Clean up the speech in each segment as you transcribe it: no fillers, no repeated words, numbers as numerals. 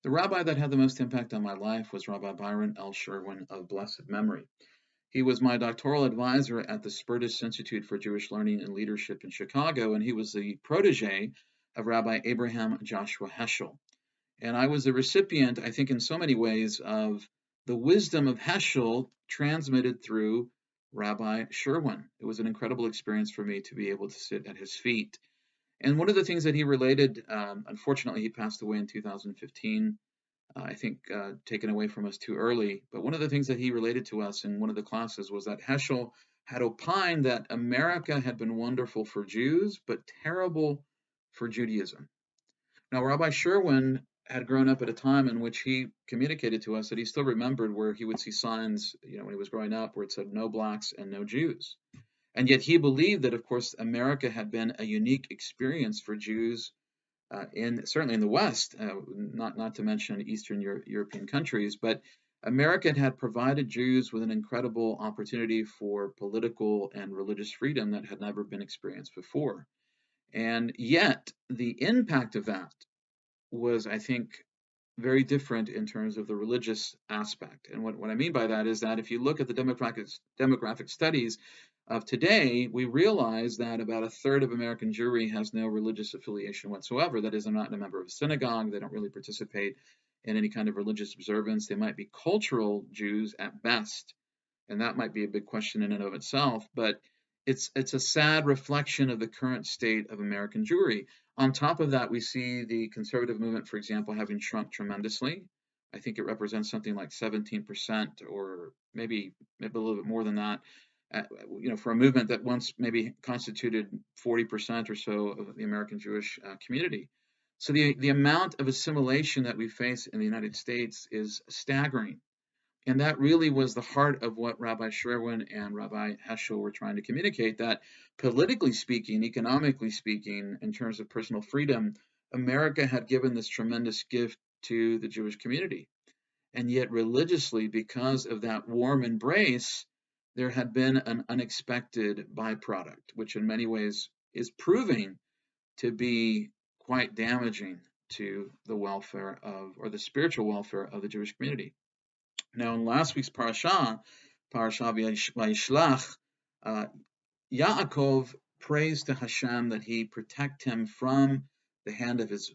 The rabbi that had the most impact on my life was Rabbi Byron L. Sherwin of blessed memory. He was my doctoral advisor at the Spertus Institute for Jewish Learning and Leadership in Chicago, and he was the protege of Rabbi Abraham Joshua Heschel. And I was the recipient, I think, in so many ways, of the wisdom of Heschel transmitted through Rabbi Sherwin. It was an incredible experience for me to be able to sit at his feet. And one of the things that he related, unfortunately, he passed away in 2015, I think taken away from us too early. But one of the things that he related to us in one of the classes was that Heschel had opined that America had been wonderful for Jews, but terrible for Judaism. Now, Rabbi Sherwin had grown up at a time in which he communicated to us that he still remembered where he would see signs, when he was growing up, where it said no blacks and no Jews. And yet he believed that, of course, America had been a unique experience for Jews certainly in the West, not to mention Eastern European countries, but America had provided Jews with an incredible opportunity for political and religious freedom that had never been experienced before. And yet the impact of that was, I think, very different in terms of the religious aspect. And what I mean by that is that if you look at the demographic studies of today, we realize that about a third of American Jewry has no religious affiliation whatsoever. That is, they're not a member of a synagogue, they don't really participate in any kind of religious observance. They might be cultural Jews at best, and that might be a big question in and of itself, but it's a sad reflection of the current state of American Jewry. On top of that, we see the conservative movement, for example, having shrunk tremendously. I think it represents something like 17%, or maybe a little bit more than that. For a movement that once maybe constituted 40% or so of the American Jewish community. So the amount of assimilation that we face in the United States is staggering. And that really was the heart of what Rabbi Sherwin and Rabbi Heschel were trying to communicate, that politically speaking, economically speaking, in terms of personal freedom, America had given this tremendous gift to the Jewish community. And yet religiously, because of that warm embrace, there had been an unexpected byproduct, which in many ways is proving to be quite damaging to the welfare or the spiritual welfare of the Jewish community. Now, in last week's parasha Vayishlach, Yaakov prays to Hashem that he protect him from the hand of his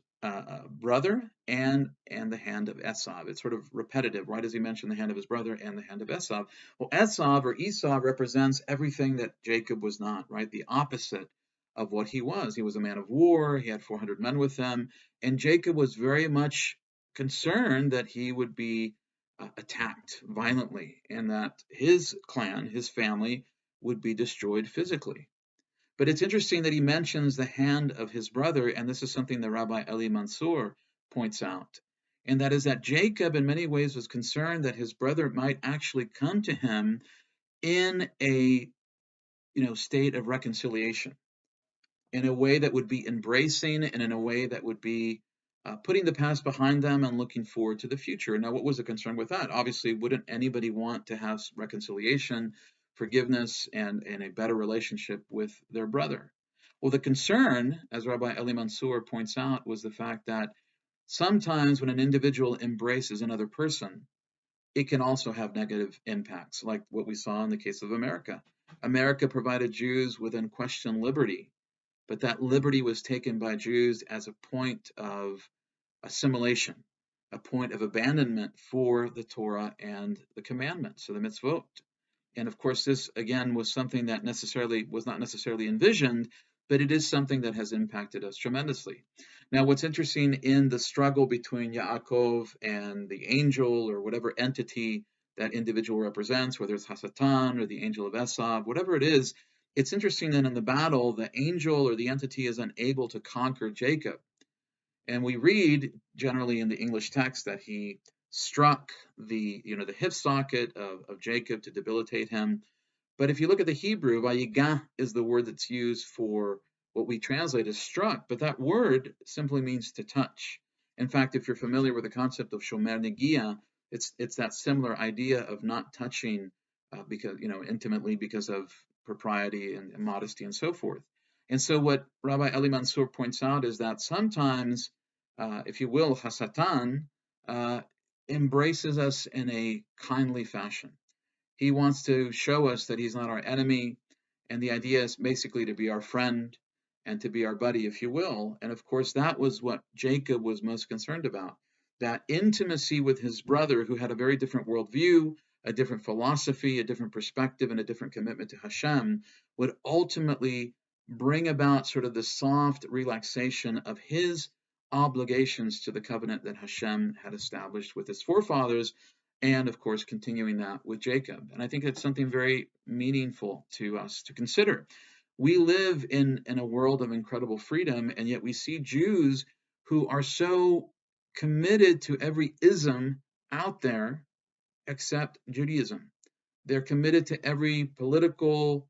brother and the hand of Esau. It's sort of repetitive. Why does he mention the hand of his brother and the hand of Esau? Well, Esau represents everything that Jacob was not, right? The opposite of what he was. He was a man of war. He had 400 men with him. And Jacob was very much concerned that he would be attacked violently and that his clan, his family, would be destroyed physically. But it's interesting that he mentions the hand of his brother, and this is something that Rabbi Eli Mansour points out, and that is that Jacob in many ways was concerned that his brother might actually come to him in a state of reconciliation, in a way that would be embracing and in a way that would be putting the past behind them and looking forward to the future. Now, what was the concern with that? Obviously, wouldn't anybody want to have reconciliation, forgiveness, and a better relationship with their brother? Well, the concern, as Rabbi Eli Mansour points out, was the fact that sometimes when an individual embraces another person, it can also have negative impacts, like what we saw in the case of America. America provided Jews with unquestioned liberty, but that liberty was taken by Jews as a point of assimilation, a point of abandonment for the Torah and the commandments, so the mitzvot. And of course, this again was something that was not necessarily envisioned, but it is something that has impacted us tremendously. Now, what's interesting in the struggle between Yaakov and the angel, or whatever entity that individual represents, whether it's Hasatan or the angel of Esau, whatever it is, it's interesting that in the battle, the angel or the entity is unable to conquer Jacob. And we read generally in the English text that he struck the hip socket of Jacob to debilitate him. But if you look at the Hebrew, vayigah is the word that's used for what we translate as struck, but that word simply means to touch. In fact, if you're familiar with the concept of shomer negia, it's that similar idea of not touching because intimately because of propriety and modesty and so forth. And so what Rabbi Eli Mansour points out is that sometimes, if you will, Hasatan, uh, embraces us in a kindly fashion. He wants to show us that he's not our enemy, and the idea is basically to be our friend and to be our buddy, if you will. And of course, that was what Jacob was most concerned about, that intimacy with his brother, who had a very different worldview, a different philosophy, a different perspective, and a different commitment to Hashem, would ultimately bring about sort of the soft relaxation of his obligations to the covenant that Hashem had established with his forefathers, and of course continuing that with Jacob. And I think it's something very meaningful to us to consider. We live in a world of incredible freedom, and yet we see Jews who are so committed to every ism out there except Judaism. They're committed to every political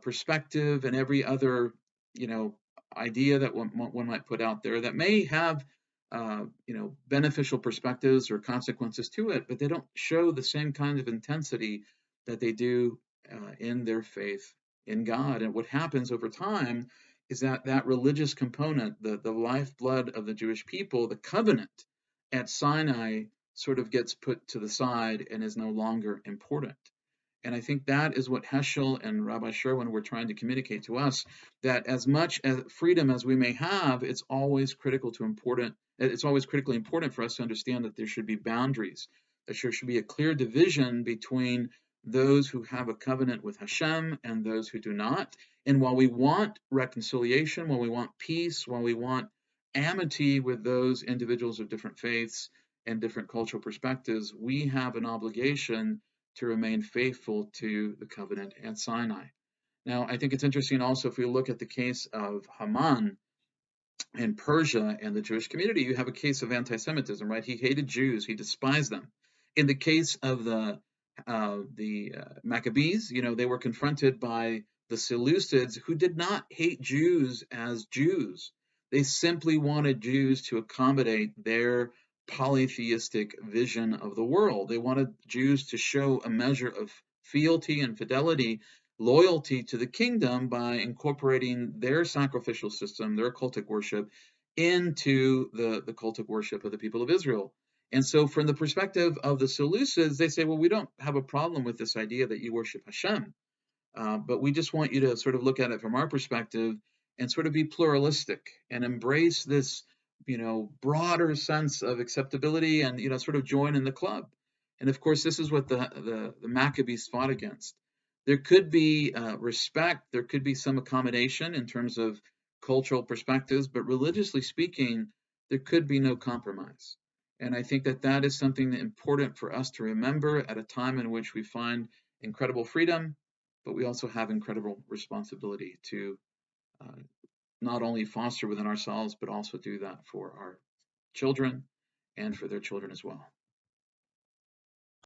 perspective and every other, you know, idea that one might put out there that may have, beneficial perspectives or consequences to it, but they don't show the same kind of intensity that they do in their faith in God. And what happens over time is that that religious component, the lifeblood of the Jewish people, the covenant at Sinai, sort of gets put to the side and is no longer important. And I think that is what Heschel and Rabbi Sherwin were trying to communicate to us, that as much as freedom as we may have, it's always it's always critically important for us to understand that there should be boundaries, that there should be a clear division between those who have a covenant with Hashem and those who do not. And while we want reconciliation, while we want peace, while we want amity with those individuals of different faiths and different cultural perspectives, we have an obligation to remain faithful to the covenant at Sinai. Now, I think it's interesting also if we look at the case of Haman in Persia and the Jewish community, you have a case of anti-Semitism, right? He hated Jews, he despised them. In the case of the Maccabees, they were confronted by the Seleucids, who did not hate Jews as Jews. They simply wanted Jews to accommodate their polytheistic vision of the world. They wanted Jews to show a measure of fealty and fidelity, loyalty to the kingdom by incorporating their sacrificial system, their cultic worship, into the cultic worship of the people of Israel. And so, from the perspective of the Seleucids, they say, well, we don't have a problem with this idea that you worship Hashem, but we just want you to sort of look at it from our perspective and sort of be pluralistic and embrace this, broader sense of acceptability and, sort of join in the club. And of course, this is what the Maccabees fought against. There could be respect, there could be some accommodation in terms of cultural perspectives, but religiously speaking, there could be no compromise. And I think that that is something important for us to remember at a time in which we find incredible freedom, but we also have incredible responsibility to uh, not only foster within ourselves, but also do that for our children and for their children as well.